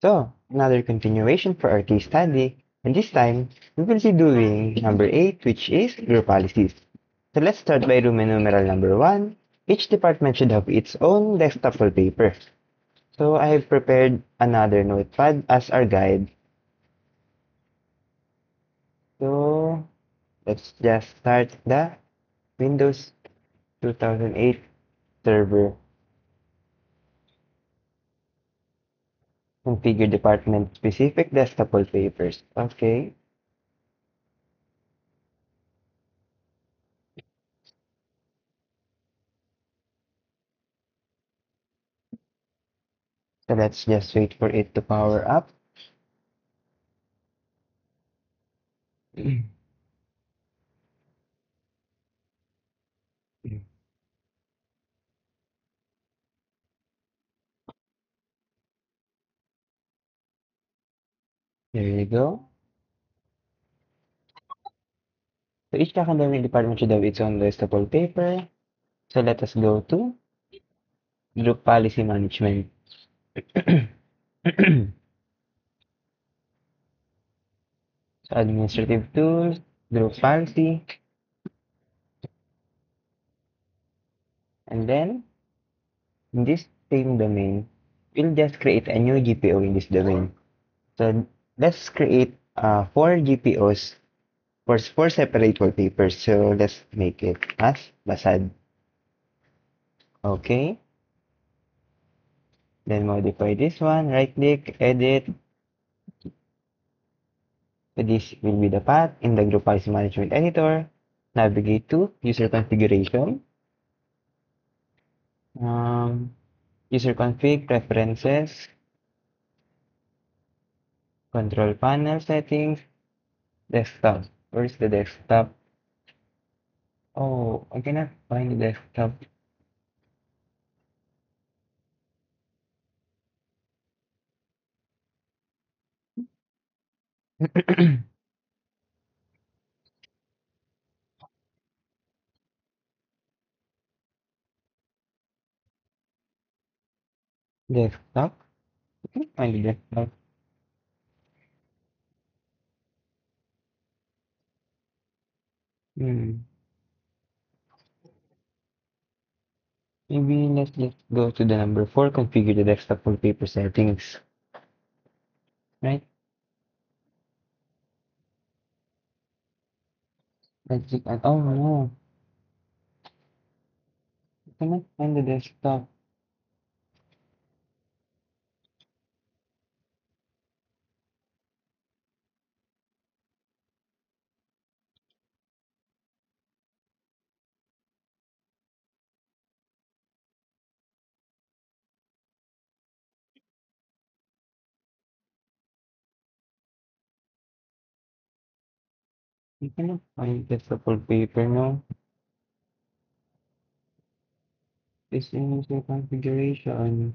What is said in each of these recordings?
So, another continuation for our case study, and this time, we will be doing number 8, which is group policies. So let's start by Roman numeral number 1. Each department should have its own desktop wallpaper. So I have prepared another notepad as our guide. So let's just start the Windows 2008 server. Configure department specific desktop wallpapers. Okay. So let's just wait for it to power up. There you go. So each academic department should have its own desktop wallpaper. So let us go to group policy management. So administrative tools, group policy, and then in this same domain, we'll just create a new GPO in this domain. So let's create 4 GPOs for 4 separate wallpapers. So let's make it as Basad. Okay. Then modify this one, right click, edit. So this will be the path in the group policy management editor. Navigate to user configuration. Um, User config, preferences, control panel settings, desktop. Where's the desktop? Oh, I cannot find the desktop. Desktop? I can't find the desktop. Hmm. Maybe let's just go to the number 4, configure the desktop wallpaper settings. Right? Let's click on, oh no, I cannot find the desktop. I cannot find the desktop wallpaper, no. This is user configuration.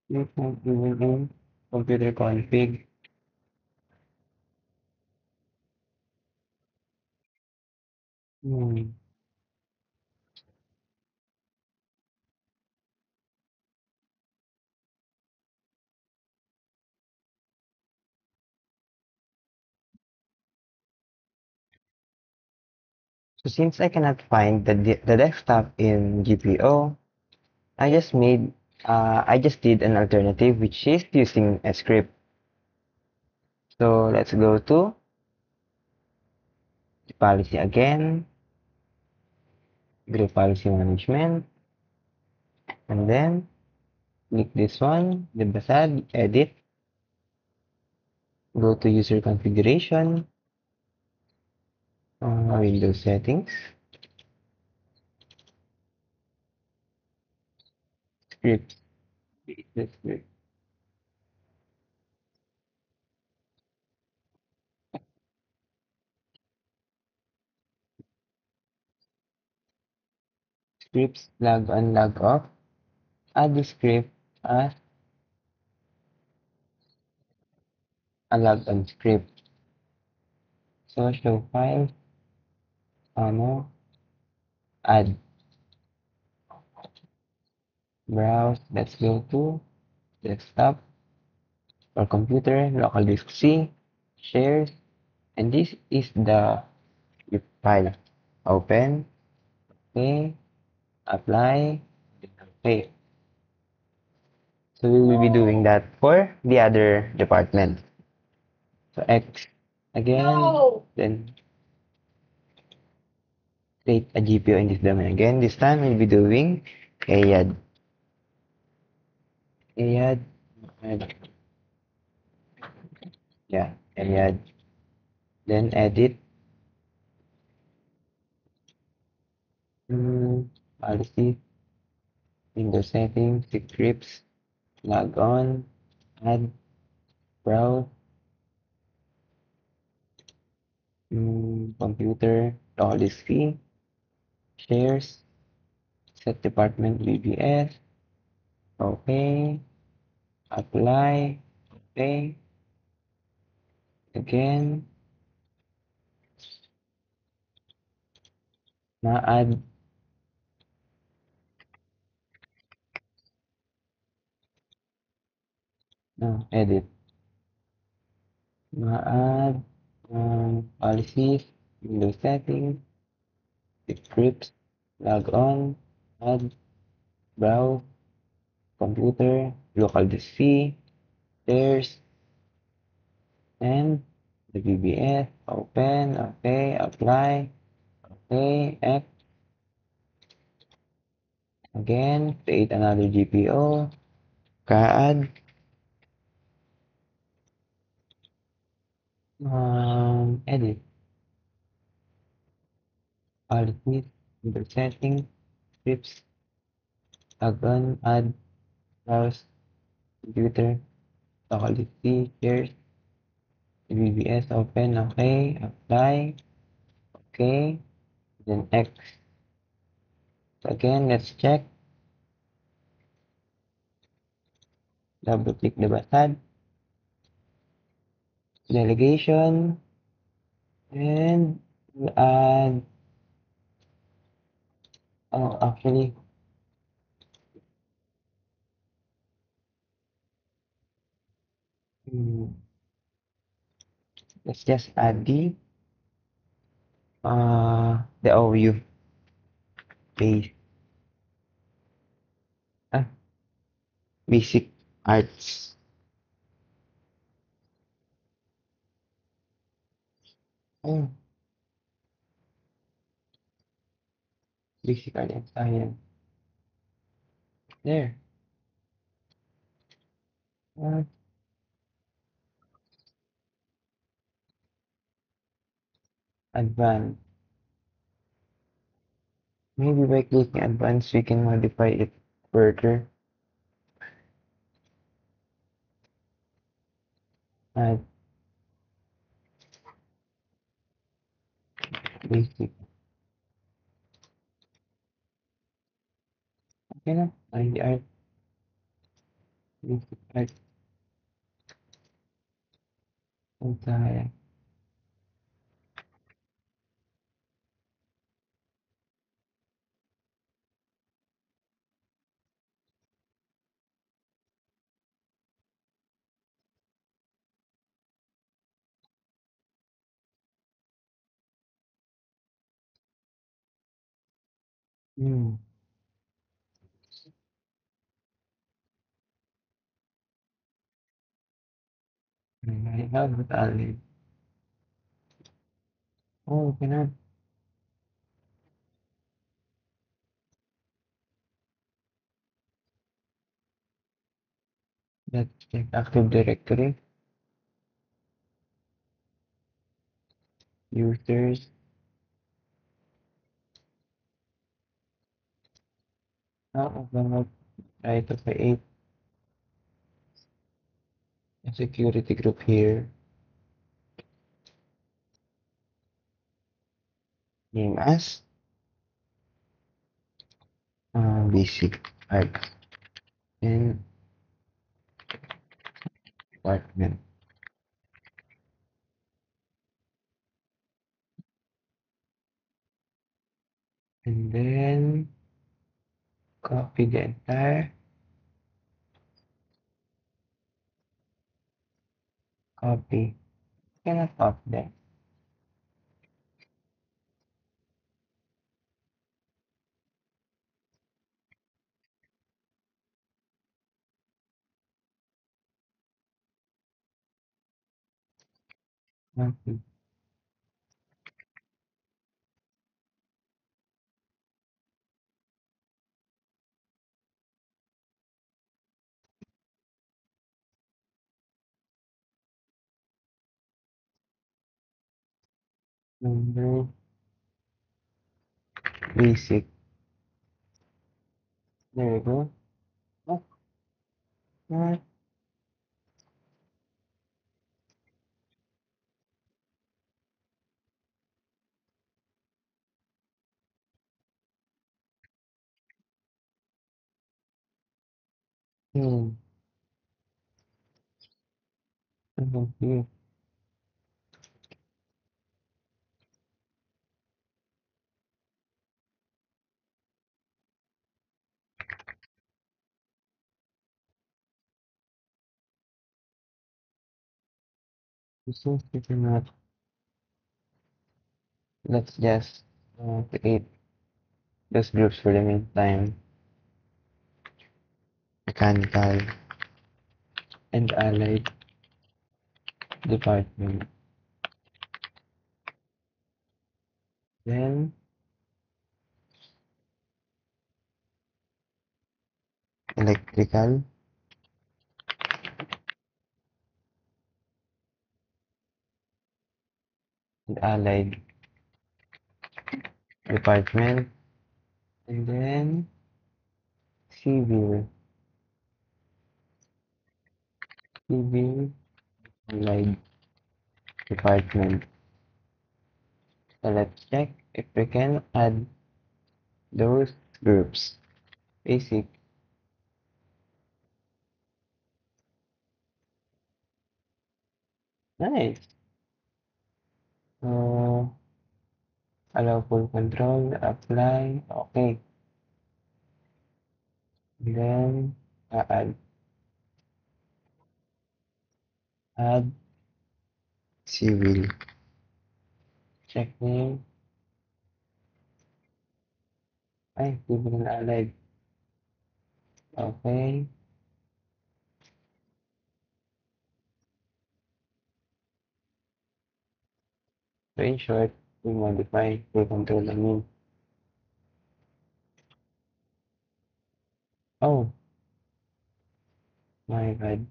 It's not even in computer config. Hmm. So since I cannot find the desktop in GPO, I just did an alternative which is using a script. So let's go to the policy again, group policy management, and then click this one, the Basad, edit, go to user configuration, Windows settings, scripts, the script, scripts, log on, log off, add the script as a log on script. So show files, ano, add. Browse. Let's go to desktop or computer, local disk C, shares, and this is the zip file. Open, okay, apply, okay. So we will be doing that for the other department. So X again, no. Then create a GPO in this domain again. This time we'll be doing AYAD. AYAD, yeah, AYAD. Then edit, policy, Windows settings, scripts, log on, add, browse, computer, local disk C, shares, set department VBS, okay, apply, okay, again, na-add, no, edit, na-add, policies, Windows settings, scripts, log on, add, browse, computer, local disk C, shares, and the VBS, open, okay, apply, okay, X, again, create another GPO, add, edit, policies, Windows settings, scripts, log on, add, browse, computer, local disk C, shares, VBS, open, okay, apply, okay, then X. So again, let's check, double click the button, delegation, and add, oh, actually, hmm, let's just add the OU base, ah, basic arts. Oh, basic art and science. There. Uh, advanced. Maybe by clicking advanced, we can modify it further. Add basic. Okay na. Find the art. Basic art and science. Hmm. I have it already. Oh, okay na. Let's check Active Directory. Users. Oh, I'm gonna try to create a security group here. Name as basic art and department. And then Copy the entire. Copy. Cannot copy them. Copy. Number basic. There we go. Oh, what? Hmm. I'm confused. This is pretty much. Let's just create those groups for the meantime. Mechanical and allied department. Then electrical and allied department. And then civil. Civil allied department. So let's check if we can add those groups. Basic. Nice. So allow full control, apply. Okay. Then add civil. Check name. Ay, civil and allied. Okay. So in short, we modify full control. I mean, oh my god.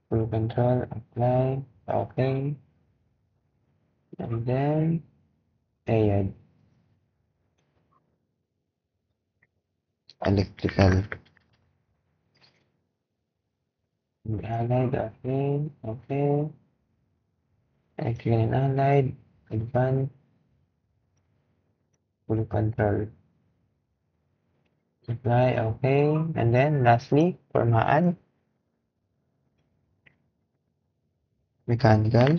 Full control, apply. Okay. And then add electrical and allied. Okay. Okay. Electrical and allied. Advanced full control. Apply. Okay. And then lastly, for Maad, mechanical.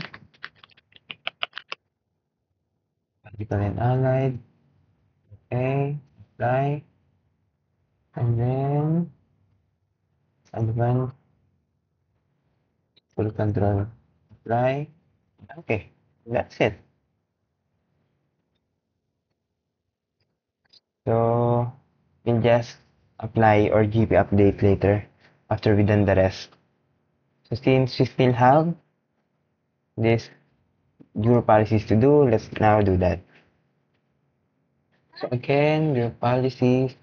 Mechanical and allied. Okay. Apply. And then advanced full control. Apply. Okay. That's it. So we'll just apply or GP update later after we done the rest. So since we still have this group policies to do, let's now do that. So again, group policies,